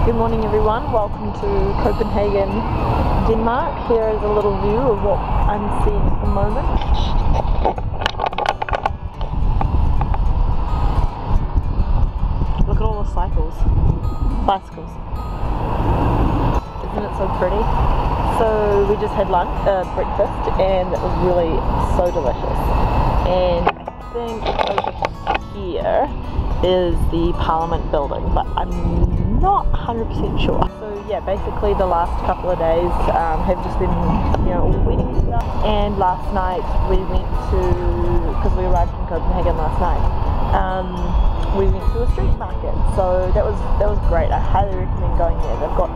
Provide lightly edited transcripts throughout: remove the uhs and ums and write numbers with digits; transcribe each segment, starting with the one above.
Good morning everyone, welcome to Copenhagen, Denmark. Here is a little view of what I'm seeing at the moment. Look at all the bicycles. Isn't it so pretty? So we just had breakfast, and it was really so delicious. And I think over here is the Parliament building, but I'm not 100% sure. So yeah, basically the last couple of days have just been, all wedding stuff. And last night we went to, because we arrived in Copenhagen last night, we went to a street market. So that was great. I highly recommend going there. They've got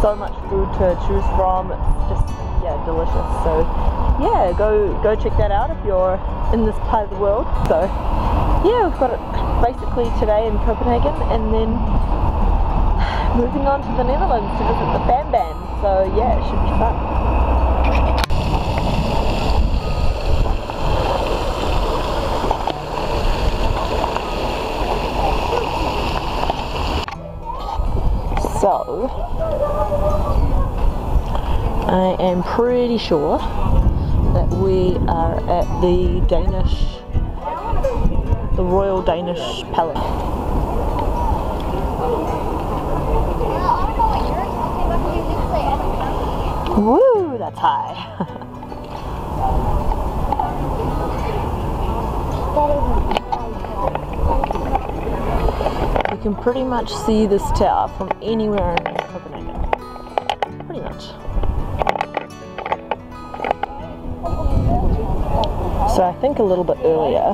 so much food to choose from. It's just delicious. So yeah, go check that out if you're in this part of the world. So yeah, we've got it basically today in Copenhagen, and then moving on to the Netherlands to visit the fan band. So yeah, it should be fun. So I am pretty sure that we are at the Royal Danish Palace. Woo, that's high. You can pretty much see this tower from anywhere in Copenhagen. Pretty much. So I think a little bit earlier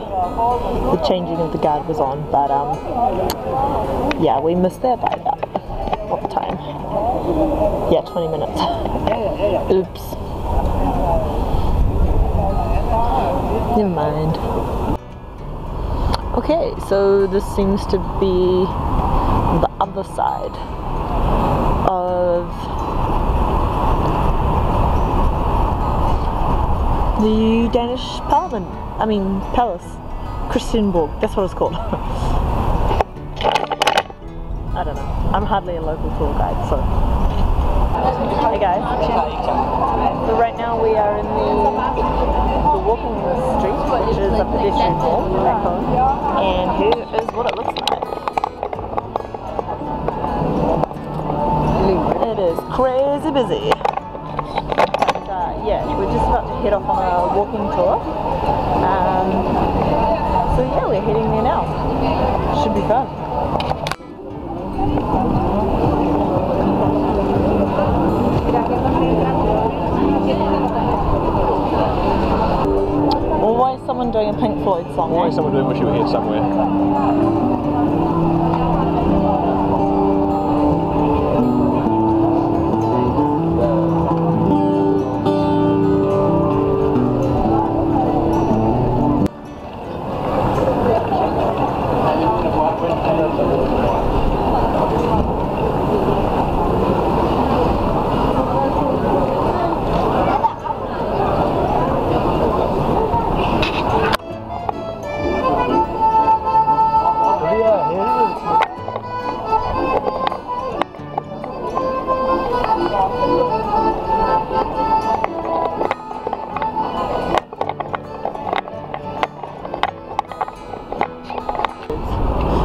the changing of the guard was on, but yeah, we missed that by about, what time? Yeah, 20 minutes. Oops. Never mind. Okay, so this seems to be the other side of the Danish Parliament. I mean, Palace. Christianborg, that's what it's called. I don't know. I'm hardly a local tour guide, so. Hey guys. So right now we are in the walking street, which is a pedestrian walk back home, and here is what it looks like. It is crazy busy. Yeah, we're just about to head off on a walking tour. So yeah, we're heading there now. Should be fun. Always someone doing a Pink Floyd song. Always someone doing Wish You Were Here somewhere.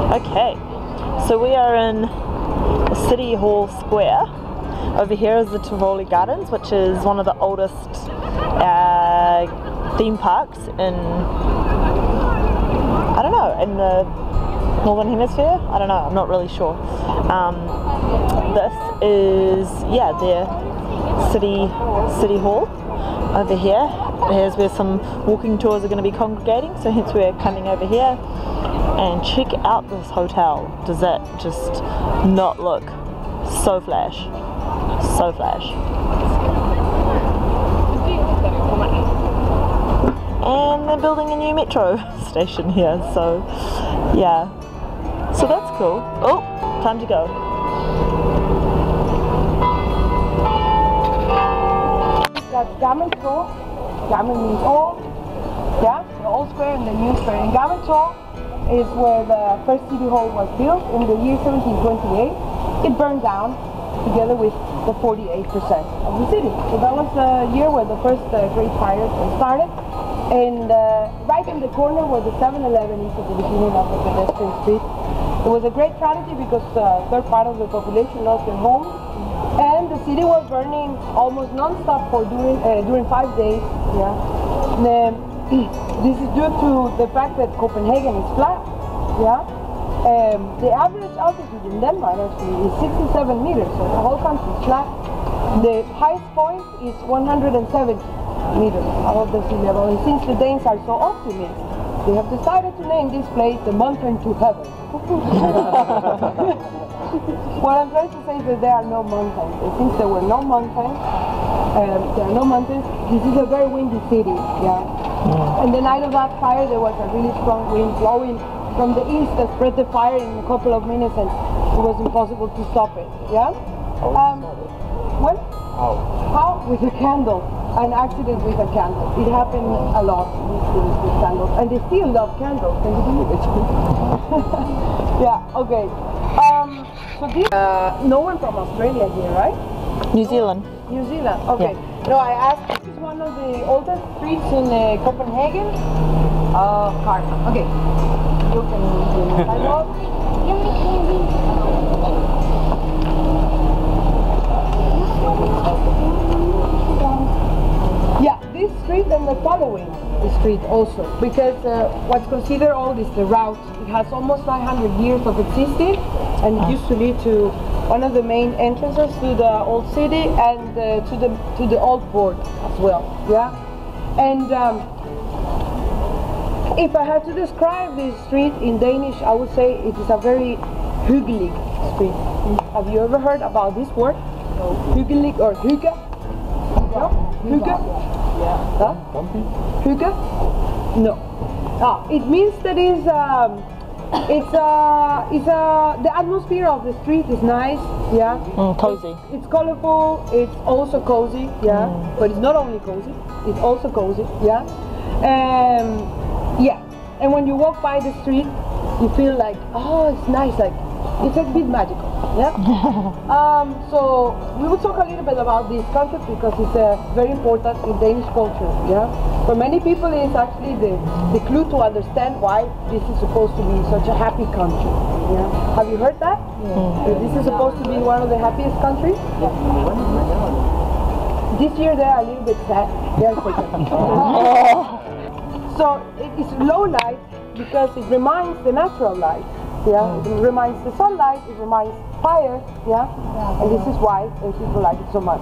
Okay, so we are in City Hall Square. Over here is the Tivoli Gardens, which is one of the oldest theme parks in, I don't know, in the Northern Hemisphere? I don't know, I'm not really sure. This is, yeah, their City Hall over here. Here's where some walking tours are going to be congregating, so hence we're coming over here. And check out this hotel. Does that just not look so flash? So flash. And they're building a new metro station here, so yeah. So that's cool. Oh, time to go. That's Gammon Tor. Gammon means old. Yeah, the old square and the new square. And Gammon Tor is where the first city hall was built in the year 1728. it burned down together with the 48% of the city. So that was the year where the first Great Fire started. And right in the corner where the 7-Eleven is at the beginning of the pedestrian street, it was a great tragedy because a third part of the population lost their homes, and the city was burning almost non-stop for during 5 days. Yeah. This is due to the fact that Copenhagen is flat. Yeah. The average altitude in Denmark actually is 67 meters, so the whole country is flat. The highest point is 170 meters above the sea level, and since the Danes are so optimistic, they have decided to name this place the mountain to heaven. What I'm trying to say is that there are no mountains. And since there were no mountains, this is a very windy city. Yeah. And the night of that fire, there was a really strong wind blowing from the east that spread the fire in a couple of minutes, and it was impossible to stop it. Yeah. What? How? With a candle. An accident with a candle. It happened a lot with candles, and they still love candles. Can you believe it? Yeah. Okay. So this no one from Australia here, right? New Zealand. New Zealand. Okay. Yeah. No, I asked. This is one of the oldest streets in Copenhagen. Carmen. Okay. You can do the sidewalk. Yeah, this street and the following street also, because what's considered old is the route. It has almost 900 years of existing, and it used to lead to one of the main entrances to the old city and to the old port as well. Yeah, and if I had to describe this street in Danish, I would say it is a very hyggelig street. Have you ever heard about this word? No. Hyggelig or hygge? No? Hygge? Yeah. Huh? Hygge? No. It means that the atmosphere of the street is nice. Yeah. Cozy. It's colorful. It's also cozy. Yeah. But it's not only cozy. It's also cozy. Yeah. Yeah. And when you walk by the street, you feel like, oh, it's nice. Like it's a bit magical. Yeah. So we will talk a little bit about this concept because it's very important in Danish culture. Yeah. For many people, it's actually the clue to understand why this is supposed to be such a happy country. Yeah. Have you heard that? Yeah. This is supposed to be one of the happiest countries. Yeah. This year they are a little bit sad. So it is low light because it reminds the natural light. Yeah, it reminds the sunlight, it reminds fire, yeah, and this is why people like it so much.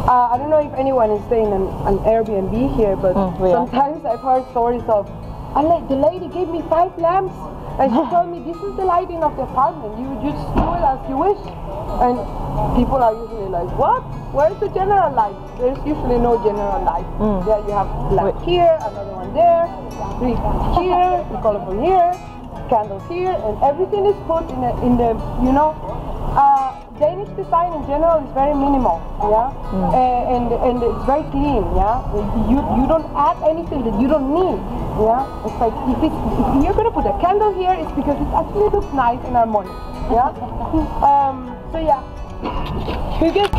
I don't know if anyone is staying in an Airbnb here, but sometimes I've heard stories of, the lady gave me 5 lamps, and she told me this is the lighting of the apartment, you just do it as you wish. And people are usually like, what? Where's the general light? There's usually no general light. Yeah, you have lamp here, another one there, 3 here, the colorful here, candles here, and everything is put in the you know, Danish design in general is very minimal, yeah, and it's very clean, yeah. You don't add anything that you don't need, yeah. It's like if you're gonna put a candle here, it's because it actually looks nice and harmonious, yeah. So yeah, you get.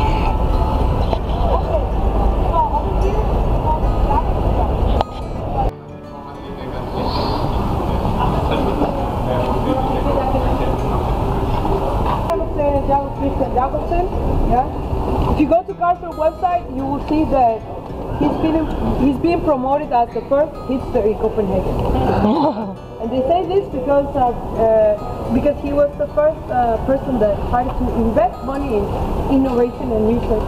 Yeah. If you go to Carlsberg's website, you will see that he's being promoted as the first hipster in Copenhagen. And they say this because he was the first person that tried to invest money in innovation and research.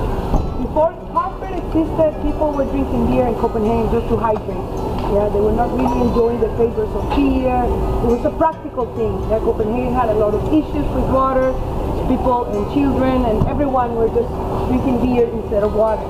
Before Carlsberg existed, people were drinking beer in Copenhagen just to hydrate. Yeah, they were not really enjoying the flavors of beer. It was a practical thing. Yeah, Copenhagen had a lot of issues with water. People and children and everyone were just drinking beer instead of water.